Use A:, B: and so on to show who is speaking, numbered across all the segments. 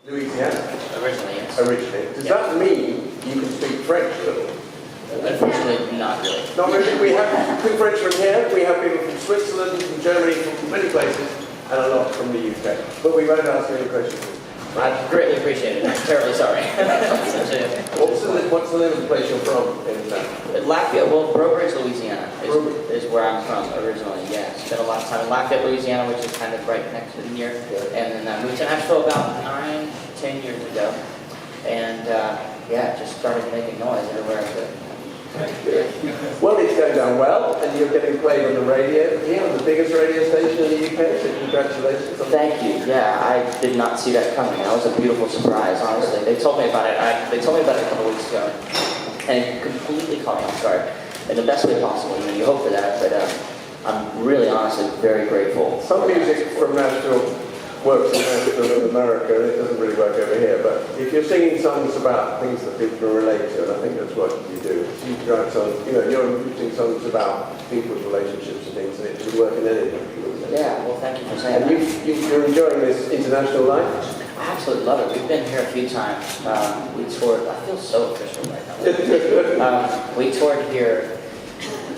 A: Louisiana?
B: Originally, yes.
A: Originally. Does that mean you can speak French at all?
B: Unfortunately, not really.
A: Not really. We have two Frenchmen here. We have people from Switzerland, from Germany, from many places, and a lot from the UK. But we won't ask you any questions.
B: I greatly appreciate it. I'm terribly sorry.
A: What's the name of the place you're from in
B: Lafayette, well, Breaux Bridge, Louisiana is where I'm from originally, yeah. Spent a lot of time in Lafayette, Louisiana, which is kind of right next to here. And then I moved to Nashville about 9-10 years ago. And yeah, just started making noise everywhere I could.
A: Well, it's going down well, and you're getting played on the radio here, on the biggest radio station in the UK, so congratulations.
B: Thank you. Yeah, I did not see that coming. That was a beautiful surprise, honestly. They told me about it. They told me about it a couple of weeks ago, and it completely caught me off guard in the best way possible. You know, you hope for that, but I'm really, honestly, very grateful.
A: Some music from Nashville works in Nashville in America, and it doesn't really work over here. But if you're singing songs about things that people can relate to, and I think that's what you do. You write songs, you know, you're singing songs about people's relationships and things, and it would work in any country.
B: Yeah, well, thank you for saying
A: that. And you're enjoying this international life?
B: I absolutely love it. We've been here a few times. We toured. I feel so official right now. We toured here.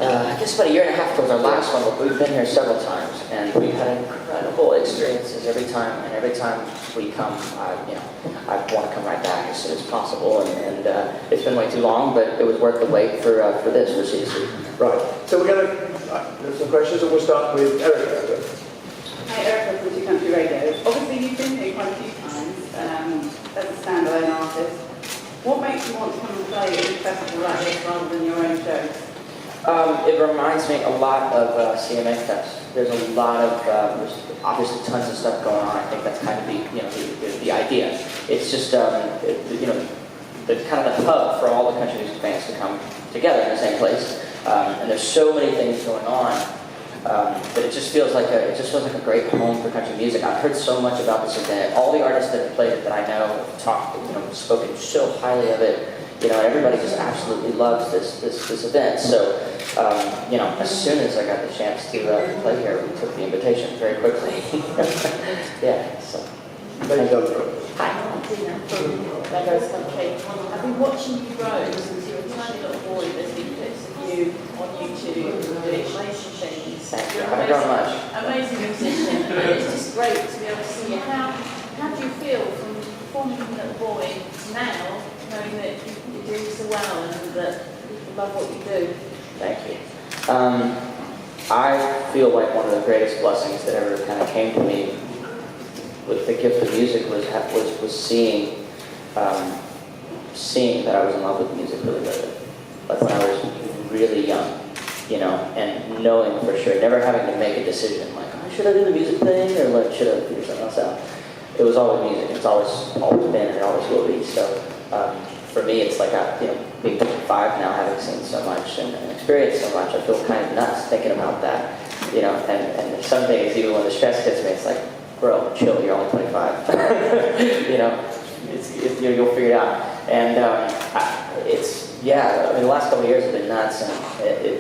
B: I guess about a year and a half towards our last one, but we've been here several times, and we've had incredible experiences every time. And every time we come, I want to come right back as soon as possible. And it's been way too long, but it was worth the wait for this, for C2C.
A: Right. So we're going to there's some questions, and we'll start with Erica.
C: Hi, Erica from C2C Radio. Obviously, you've been here quite a few times as a standalone artist. What makes you want to come and play at a festival like this rather than your own shows?
B: It reminds me a lot of CMA Fest. There's a lot of, there's obviously tons of stuff going on. I think that's kind of the idea. It's just, the kind of the hub for all the country music fans to come together in the same place. And there's so many things going on that it just feels like a great home for country music. I've heard so much about this event. All the artists that have played it that I know have talked, spoken so highly of it. Everybody just absolutely loves this event. So, as soon as I got the chance to play here, we took the invitation very quickly. Yeah. So.
D: Hi, I'm Dina from Meadows Country. I've been watching you grow since you were a tiny little boy. There's been clips of you on YouTube doing things.
B: Thank you. I haven't grown much.
D: Amazing musician. And it's just great to be able to see you. How do you feel from performing as a little boy now, knowing that you're doing so well and that people love what you do?
B: Thank you. I feel like one of the greatest blessings that ever kind of came to me with the gift of music was seeing that I was in love with music really early. Like when I was really young, and knowing for sure, never having to make a decision like, oh, should I do the music thing or like should I figure something else out? It was always music. It's always been and it always will be. So for me, it's like being 55 now, having seen so much and experienced so much, I feel kind of nuts thinking about that. And some days, even when the stress hits me, it's like, bro, chill, you're only 25. You'll figure it out. And the last couple of years have been nuts,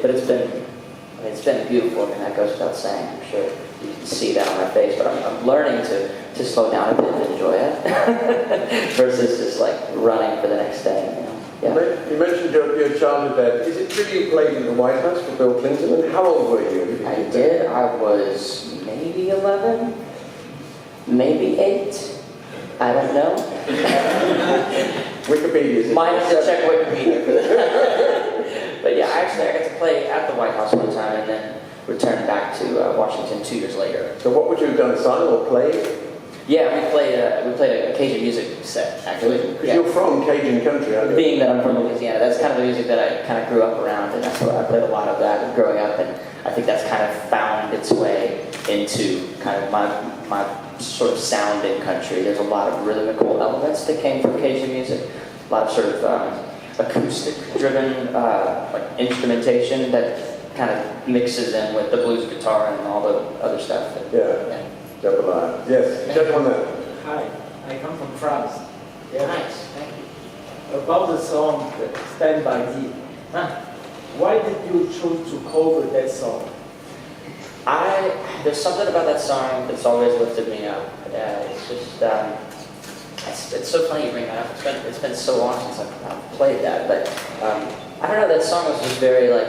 B: but it's been beautiful. That goes without saying. I'm sure you can see that on my face, but I'm learning to slow down a bit and enjoy it versus just like running for the next day. Yeah.
A: You mentioned your childhood there. Is it true you played in the White House for Bill Clinton? And how old were you?
B: I did. I was maybe 11, maybe 8. I don't know.
A: Wikipedia.
B: Might have to check Wikipedia for that. But yeah, I got to play at the White House one time and then returned back to Washington 2 years later.
A: So what would you have done, sign or play?
B: Yeah, we played a Cajun music set, actually.
A: Because you're from Cajun country, aren't you?
B: Being that I'm from Louisiana, that's kind of the music that I kind of grew up around, and that's what I played a lot of that growing up, and I think that's kind of found its way into kind of my sort of sound in country. There's a lot of rhythmical elements that came from Cajun music, a lot of sort of acoustic-driven like instrumentation that kind of mixes in with the blues guitar and all the other stuff.
A: Yeah. Yes, gentlemen.
E: Hi, I come from France.
B: Yeah. Nice, thank you.
E: About the song Stand By Me. Why did you choose to cover that song?
B: There's something about that song that's always lifted me up. It's just, it's so funny you bring that up. It's been so long since I've played that, but I don't know. That song was just very like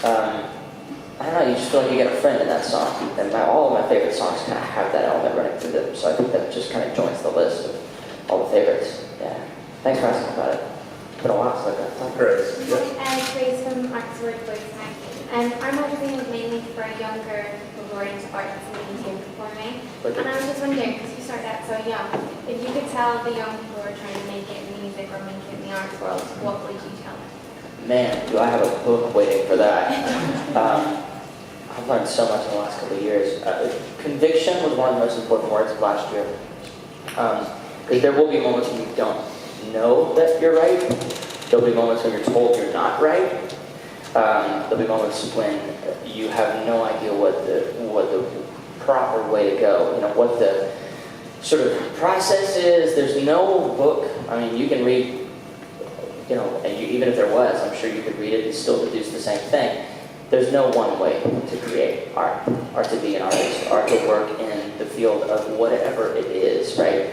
B: I don't know. You just feel like you get a friend in that song, and all of my favorite songs kind of have that element running through them. So I think that just kind of joins the list of all the favorites. Yeah. Thanks for asking about it. It's been a while since I've got
A: Grace.
F: Grace from Oxford Voice. Our magazine was mainly for younger people who are into arts and media and performing. And I was just wondering, because you started out so young, if you could tell the young people who are trying to make it in music or make it in the arts world, what would you tell them?
B: Man, do I have a book waiting for that. I've learned so much in the last couple of years. Conviction was one of the most important words of last year. Because there will be moments when you don't know that you're right. There'll be moments when you're told you're not right. There'll be moments when you have no idea what the proper way to go, what the sort of process is. There's no book. I mean, you can read, and even if there was, I'm sure you could read it and still deduce the same thing. There's no one way to create art to be an artist, art to work in the field of whatever it is, right?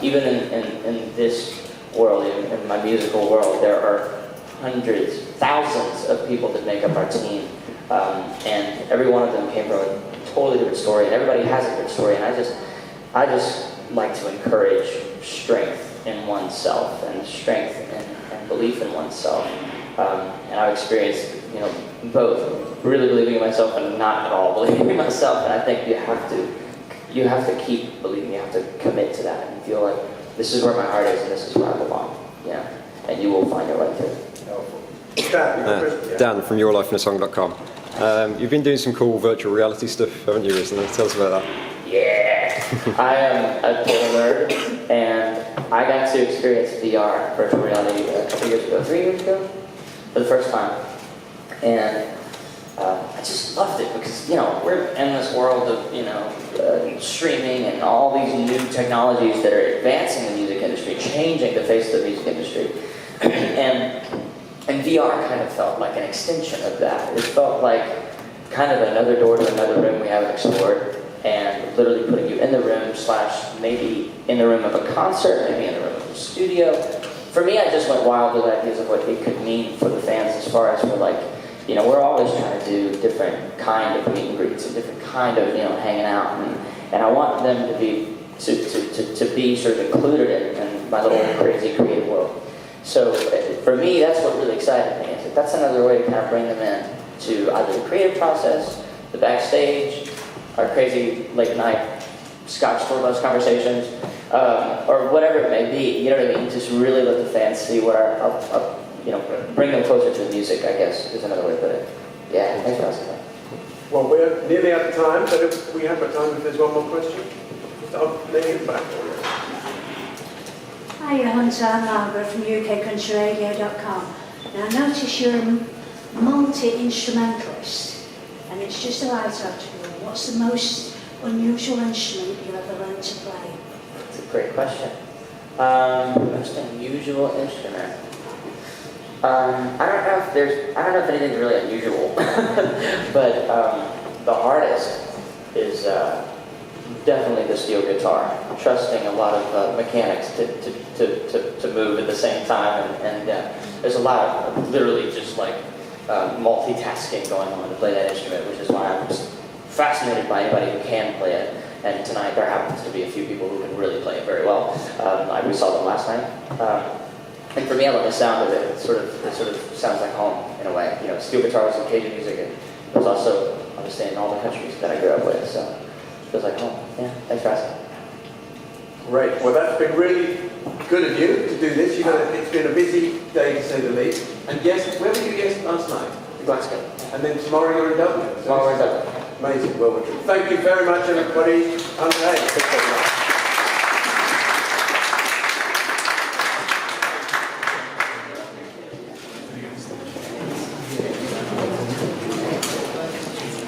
B: Even in this world, in my musical world, there are hundreds, thousands of people that make up our team, and every one of them came from a totally different story, and everybody has a different story, and I just like to encourage strength in oneself, and strength and belief in oneself, and I've experienced, both really believing in myself and not at all believing in myself, and I think you have to keep believing, you have to commit to that, and feel like this is where my heart is, and this is where I belong, and you will find your way to it.
G: Dan from yourlifeinasong.com. You've been doing some cool virtual reality stuff, haven't you, recently? Tell us about that.
B: Yeah! I am a total nerd, and I got to experience VR, virtual reality, a couple years ago, 3 years ago, for the first time. And I just loved it because, we're in this world of, streaming and all these new technologies that are advancing the music industry, changing the face of the music industry. And VR kind of felt like an extension of that. It felt like kind of another door to another room we haven't explored, and literally putting you in the room / maybe in the room of a concert, maybe in the room of a studio. For me, I just went wild with ideas of what it could mean for the fans as far as we're always trying to do different kind of meet and greets and different kind of, hanging out. And I want them to be sort of included in my little crazy creative world. So for me, that's what really excited me. Is that that's another way to kind of bring them in to either the creative process, the backstage, our crazy late night Scotch tour bus conversations, or whatever it may be. You know what I mean? Just really let the fans see what our bring them closer to the music, I guess, is another way to put it. Yeah, thanks for asking that.
A: Well, we're nearly out of time, but if we have time, if there's one more question, I'll lay it back.
H: Hi, Hunter. I'm Margaret from UKCountryRadio.com. Now, I notice you're a multi-instrumentalist, and it's just a light article. What's the most unusual instrument you ever learned to play?
B: That's a great question. Most unusual instrument. I don't know if anything's really unusual, but the hardest is definitely the steel guitar. Trusting a lot of mechanics to move at the same time, and there's a lot of literally just like multitasking going on to play that instrument, which is why I'm just fascinated by anybody who can play it. And tonight there happens to be a few people who can really play it very well. We saw them last night. And for me, I love the sound of it. It sort of sounds like home in a way. Steel guitar was in Cajun music, and it was also obviously in all the countries that I grew up with. So it feels like home. Yeah, thanks for asking.
A: Great. Well, that's been really good of you to do this. It's been a busy day, to say the least. And yes, where were you last night?
B: Glasgow.
A: And then tomorrow you're in Dublin.
B: Tomorrow we're in Dublin.
A: Amazing. Well, thank you very much, everybody. Unpaid.